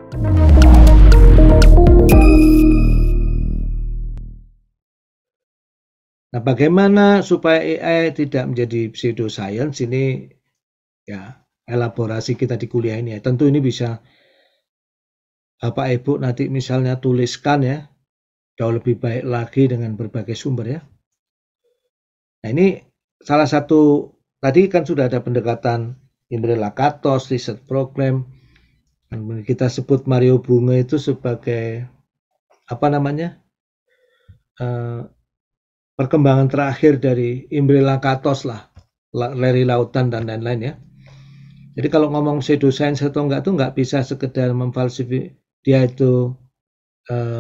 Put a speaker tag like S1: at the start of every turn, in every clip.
S1: Nah, bagaimana supaya AI tidak menjadi pseudoscience ini ya elaborasi kita di kuliah ini ya. Tentu ini bisa Bapak Ibu nanti misalnya tuliskan ya, jauh lebih baik lagi dengan berbagai sumber ya. Nah, ini salah satu tadi kan sudah ada pendekatan Imre Lakatos, Research Program, kita sebut Mario Bunga itu sebagai apa namanya? Perkembangan terakhir dari Imre Lakatos lah, Larry Lautan dan lain-lain ya. Jadi kalau ngomong pseudoscience atau enggak itu enggak bisa sekedar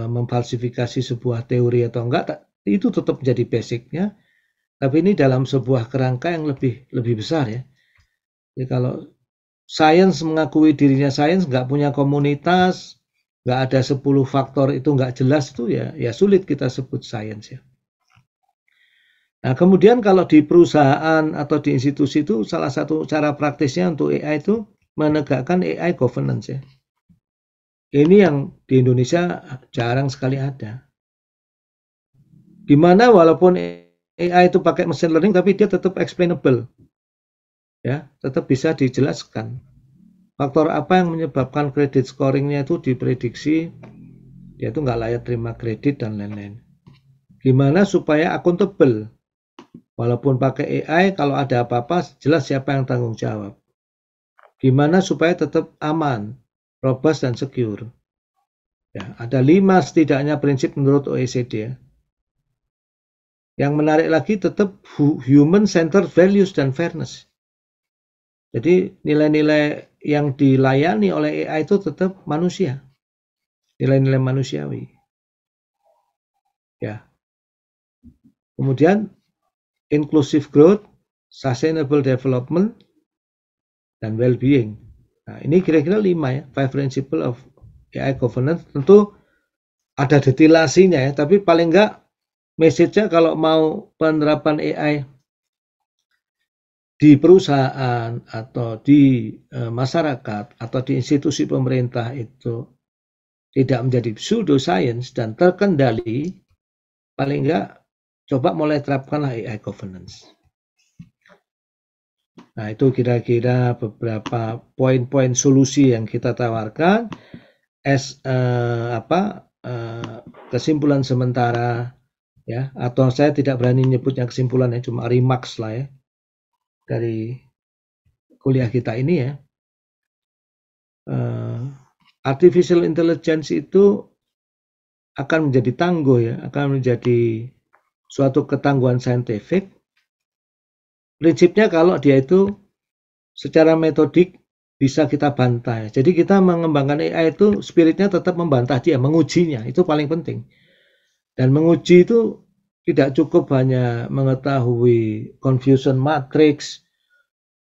S1: memfalsifikasi sebuah teori atau enggak, itu tetap jadi basicnya. Tapi ini dalam sebuah kerangka yang lebih besar ya. Jadi kalau sains mengakui dirinya sains, nggak punya komunitas, nggak ada 10 faktor itu nggak jelas itu ya sulit kita sebut sains ya. Nah, kemudian kalau di perusahaan atau di institusi itu salah satu cara praktisnya untuk AI itu menegakkan AI governance ya. Ini yang di Indonesia jarang sekali ada. Dimana walaupun AI itu pakai machine learning tapi dia tetap explainable. Ya, tetap bisa dijelaskan. Faktor apa yang menyebabkan kredit scoringnya itu diprediksi dia itu nggak layak terima kredit dan lain-lain. Gimana supaya akuntabel? Walaupun pakai AI, kalau ada apa-apa, jelas siapa yang tanggung jawab. Gimana supaya tetap aman, robust, dan secure. Ya, ada 5 setidaknya prinsip menurut OECD. Ya. Yang menarik lagi tetap human-centered values dan fairness. Jadi nilai-nilai yang dilayani oleh AI itu tetap manusia. Nilai-nilai manusiawi. Ya. Kemudian inclusive growth, sustainable development, dan well-being. Nah, ini kira-kira 5 ya, 5 principle of AI governance. Tentu ada detilasinya ya, tapi paling enggak message-nya kalau mau penerapan AI di perusahaan atau di masyarakat atau di institusi pemerintah itu tidak menjadi pseudoscience dan terkendali, paling enggak coba mulai terapkanlah AI governance. Nah, itu kira-kira beberapa poin-poin solusi yang kita tawarkan kesimpulan sementara ya, atau saya tidak berani menyebutnya kesimpulan ya, cuma remarks lah ya dari kuliah kita ini ya. Artificial intelligence itu akan menjadi tangguh ya, akan menjadi suatu ketangguhan saintifik. Prinsipnya kalau dia itu secara metodik bisa kita bantah. Jadi kita mengembangkan AI itu spiritnya tetap membantah dia, mengujinya, itu paling penting. Dan menguji itu tidak cukup hanya mengetahui confusion matrix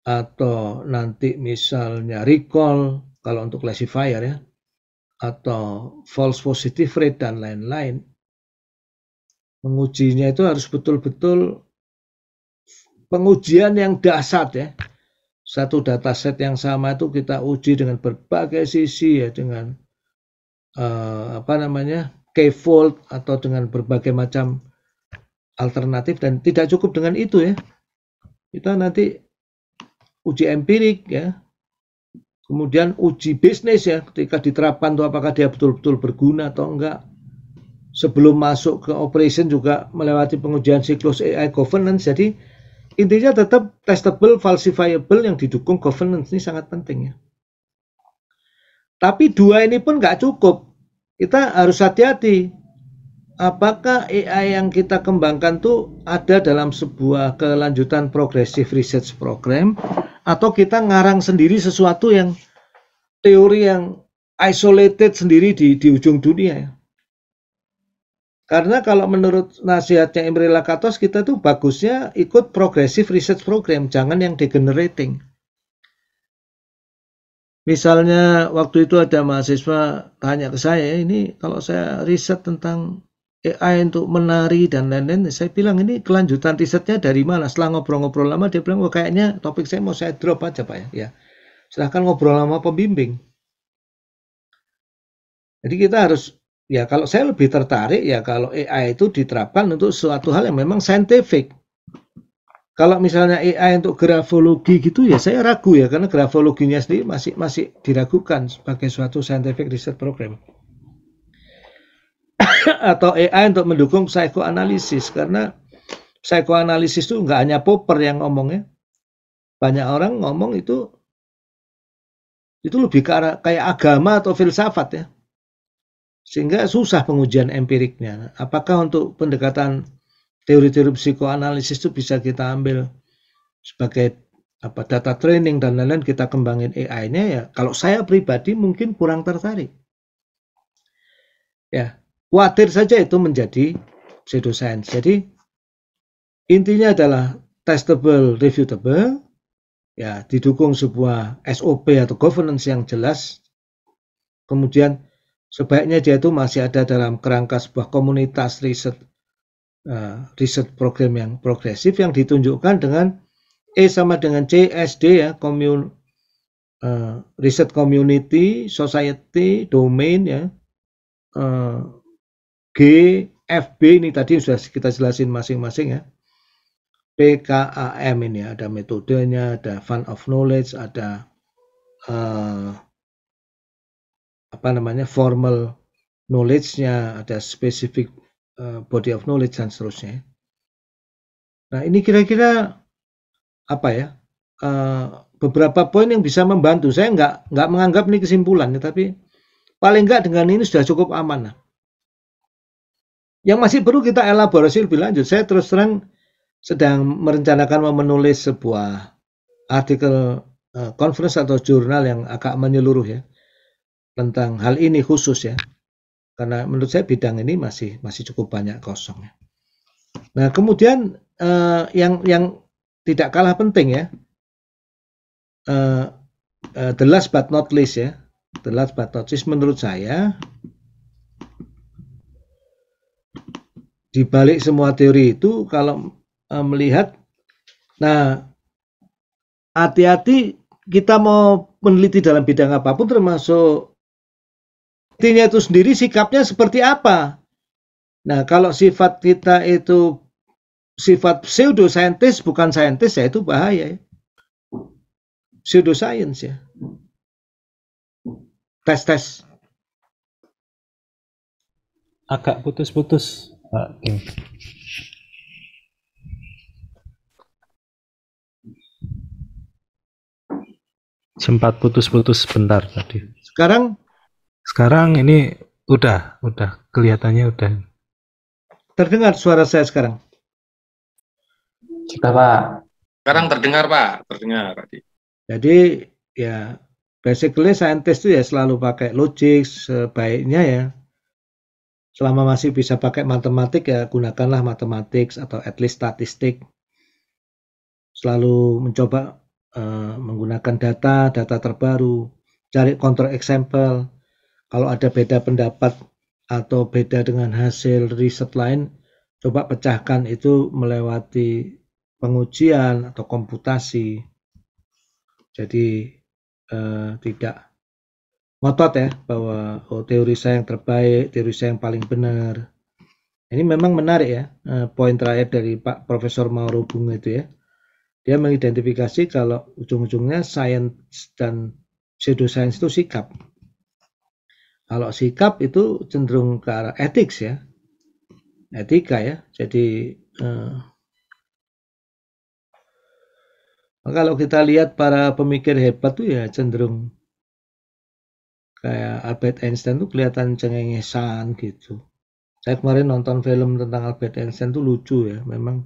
S1: atau nanti misalnya recall kalau untuk classifier ya, atau false positive rate dan lain-lain. Mengujinya itu harus betul-betul pengujian yang dahsyat ya. Satu dataset yang sama itu kita uji dengan berbagai sisi ya, dengan k-fold atau dengan berbagai macam alternatif, dan tidak cukup dengan itu ya. Kita nanti uji empirik ya. Kemudian uji bisnis ya, ketika diterapkan tuh apakah dia betul-betul berguna atau enggak. Sebelum masuk ke operation juga melewati pengujian siklus AI governance. Jadi intinya tetap testable, falsifiable yang didukung governance, ini sangat penting ya. Tapi 2 ini pun nggak cukup. Kita harus hati-hati. Apakah AI yang kita kembangkan tuh ada dalam sebuah kelanjutan progressive research program, atau kita ngarang sendiri sesuatu yang teori yang isolated sendiri di ujung dunia ya. Karena kalau menurut nasihatnya Imre Lakatos, kita tuh bagusnya ikut progressive research program, jangan yang degenerating. Misalnya waktu itu ada mahasiswa tanya ke saya, ini kalau saya riset tentang AI untuk menari dan lain-lain, saya bilang ini kelanjutan risetnya dari mana? Setelah ngobrol-ngobrol lama, dia bilang, kayaknya topik saya mau saya drop aja Pak ya. Silahkan ngobrol sama pembimbing. Jadi kita harus, ya kalau saya lebih tertarik ya kalau AI itu diterapkan untuk suatu hal yang memang scientific. Kalau misalnya AI untuk grafologi gitu ya saya ragu ya, karena grafologinya sendiri masih diragukan sebagai suatu scientific research program. Atau AI untuk mendukung psikoanalisis, karena psikoanalisis itu nggak hanya Popper yang ngomongnya, banyak orang ngomong itu lebih ke arah kayak agama atau filsafat ya, sehingga susah pengujian empiriknya. Apakah untuk pendekatan teori-teori psikoanalisis itu bisa kita ambil sebagai data training dan lain-lain, kita kembangin AI-nya ya. Kalau saya pribadi mungkin kurang tertarik. Ya, khawatir saja itu menjadi pseudoscience. Jadi intinya adalah testable, reviewable, ya didukung sebuah SOP atau governance yang jelas. Kemudian sebaiknya dia itu masih ada dalam kerangka sebuah komunitas riset program yang progresif yang ditunjukkan dengan E sama dengan C, SD ya, riset community, society, domain ya, G, FB ini tadi sudah kita jelasin masing-masing ya. PKAM ini ada metodenya, ada fund of knowledge, ada formal knowledge-nya, ada specific body of knowledge dan seterusnya. Nah ini kira-kira beberapa poin yang bisa membantu. Saya nggak menganggap ini kesimpulan, tapi paling nggak dengan ini sudah cukup aman. Yang masih perlu kita elaborasi lebih lanjut, saya terus terang sedang merencanakan menulis sebuah artikel conference atau jurnal yang agak menyeluruh ya tentang hal ini khusus ya, karena menurut saya bidang ini masih cukup banyak kosong ya. Nah kemudian yang tidak kalah penting ya, the last but not least ya, menurut saya di balik semua teori itu kalau melihat, nah hati-hati kita mau meneliti dalam bidang apapun, termasuk intinya itu sendiri sikapnya seperti apa. Nah kalau sifat kita itu sifat pseudoscientist bukan saintis ya, itu bahaya ya. Pseudoscience ya. Tes.
S2: Agak putus-putus, Pak Kim. Sempat putus-putus sebentar tadi.
S1: Sekarang
S2: ini udah kelihatannya udah.
S1: Terdengar suara saya sekarang?
S3: Sudah, Pak. Sekarang terdengar, Pak. Terdengar tadi.
S1: Jadi ya basically saintis itu ya selalu pakai logik sebaiknya ya. Selama masih bisa pakai matematik ya gunakanlah matematik atau at least statistik. Selalu mencoba menggunakan data terbaru, cari counter example. Kalau ada beda pendapat atau beda dengan hasil riset lain, coba pecahkan itu melewati pengujian atau komputasi. Jadi tidak ngotot ya bahwa teori saya yang terbaik, teori saya yang paling benar. Ini memang menarik ya, poin terakhir dari Pak Profesor Mauro Bunga itu ya. Dia mengidentifikasi kalau ujung-ujungnya sains dan pseudoscience itu sikap. Kalau sikap itu cenderung ke arah etik ya, etika ya. Jadi kalau kita lihat para pemikir hebat tuh ya cenderung kayak Albert Einstein tuh kelihatan cengengesan gitu. Saya kemarin nonton film tentang Albert Einstein tuh lucu ya, memang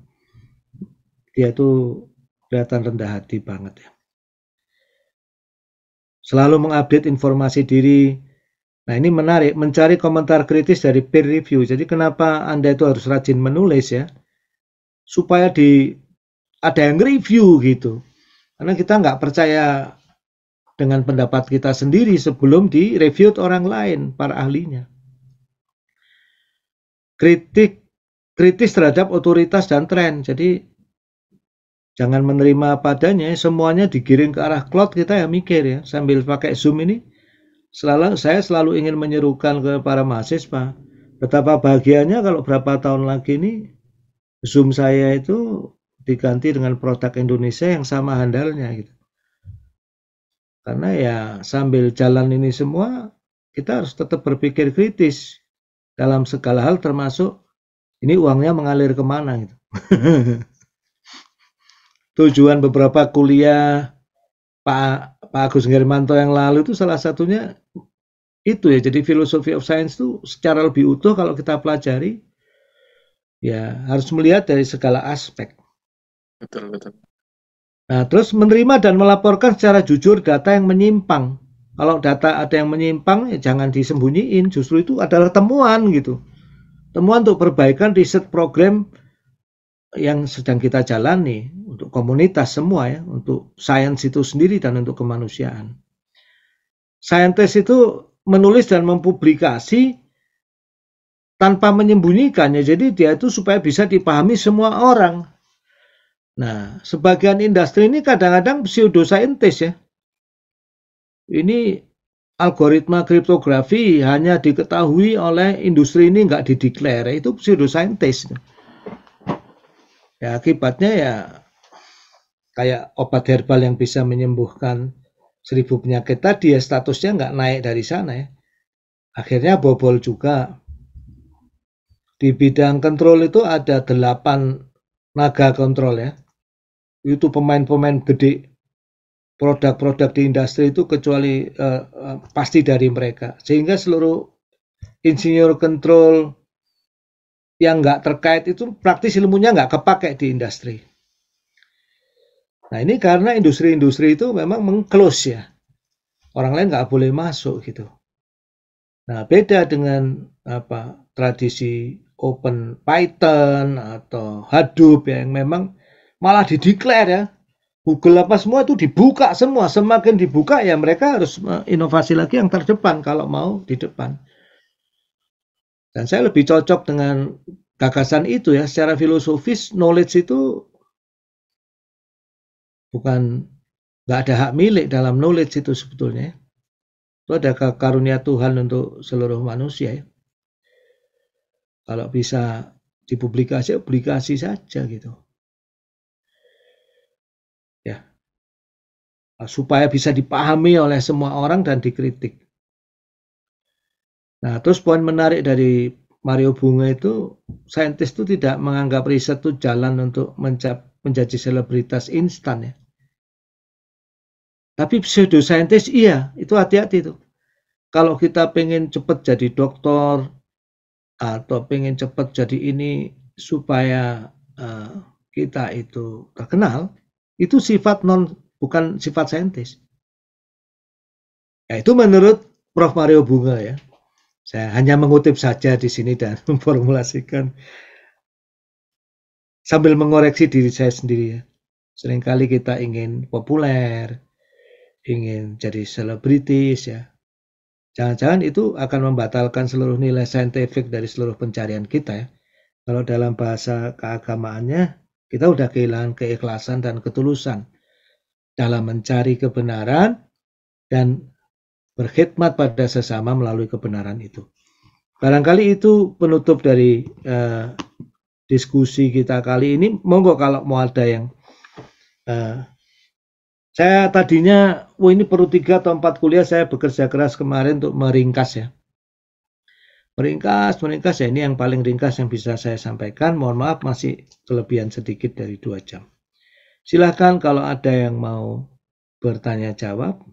S1: dia tuh kelihatan rendah hati banget ya. Selalu mengupdate informasi diri. Nah ini menarik, mencari komentar kritis dari peer review. Jadi kenapa Anda itu harus rajin menulis ya, supaya ada yang review gitu. Karena kita nggak percaya dengan pendapat kita sendiri sebelum direview orang lain, para ahlinya. Kritis terhadap otoritas dan tren. Jadi jangan menerima padanya, semuanya digiring ke arah cloud, kita ya mikir ya, sambil pakai Zoom ini, saya selalu ingin menyerukan ke para mahasiswa, betapa bahagianya kalau berapa tahun lagi ini Zoom saya itu diganti dengan produk Indonesia yang sama handalnya gitu. Karena ya sambil jalan ini semua kita harus tetap berpikir kritis dalam segala hal, termasuk ini uangnya mengalir kemana gitu. Tujuan beberapa kuliah Pak Agus Hermanto yang lalu itu salah satunya itu ya. Jadi filosofi of science itu secara lebih utuh kalau kita pelajari ya harus melihat dari segala aspek.
S3: Betul.
S1: Nah, terus menerima dan melaporkan secara jujur data yang menyimpang. Kalau data ada yang menyimpang ya jangan disembunyiin, justru itu adalah temuan gitu. Temuan untuk perbaikan riset program yang sedang kita jalani untuk komunitas semua ya, untuk sains itu sendiri dan untuk kemanusiaan. Saintis itu menulis dan mempublikasi tanpa menyembunyikannya, jadi dia itu supaya bisa dipahami semua orang. Nah, sebagian industri ini kadang-kadang pseudosaintis ya. Ini algoritma kriptografi hanya diketahui oleh industri ini, nggak dideklar, itu pseudosaintis. Ya akibatnya ya kayak obat herbal yang bisa menyembuhkan 1000 penyakit tadi ya, statusnya nggak naik dari sana ya. Akhirnya bobol juga. Di bidang kontrol itu ada 8 naga kontrol ya. Itu pemain-pemain gede. Produk-produk di industri itu kecuali pasti dari mereka. Sehingga seluruh insinyur kontrol yang nggak terkait itu praktis ilmunya nggak kepakai di industri. Nah ini karena industri-industri itu memang meng-close ya. Orang lain nggak boleh masuk gitu. Nah beda dengan tradisi Open Python atau Hadoop yang memang malah dideklar ya. Google apa semua itu dibuka semua. Semakin dibuka ya mereka harus inovasi lagi yang terdepan kalau mau di depan. Dan saya lebih cocok dengan gagasan itu ya. Secara filosofis knowledge itu bukan, nggak ada hak milik dalam knowledge itu sebetulnya. Itu ada karunia Tuhan untuk seluruh manusia ya. Kalau bisa dipublikasi, publikasi saja gitu. Ya. Supaya bisa dipahami oleh semua orang dan dikritik. Nah, terus poin menarik dari Mario Bunga itu, saintis itu tidak menganggap riset itu jalan untuk menjadi selebritas instan ya. Tapi pseudosaintis iya, itu hati-hati tuh. Kalau kita pengen cepat jadi dokter atau pengen cepat jadi ini supaya kita itu terkenal, itu sifat bukan sifat saintis. Ya, itu menurut Prof. Mario Bunga ya. Saya hanya mengutip saja di sini dan memformulasikan sambil mengoreksi diri saya sendiri ya. Seringkali kita ingin populer, ingin jadi selebritis ya. Jangan-jangan itu akan membatalkan seluruh nilai saintifik dari seluruh pencarian kita ya. Kalau dalam bahasa keagamaannya, kita udah kehilangan keikhlasan dan ketulusan dalam mencari kebenaran dan berkhidmat pada sesama melalui kebenaran itu. Barangkali itu penutup dari diskusi kita kali ini. Monggo kalau mau ada yang saya tadinya ini perlu 3 atau 4 kuliah, saya bekerja keras kemarin untuk meringkas ya. Meringkas ya, ini yang paling ringkas yang bisa saya sampaikan. Mohon maaf masih kelebihan sedikit dari 2 jam. Silahkan kalau ada yang mau bertanya jawab.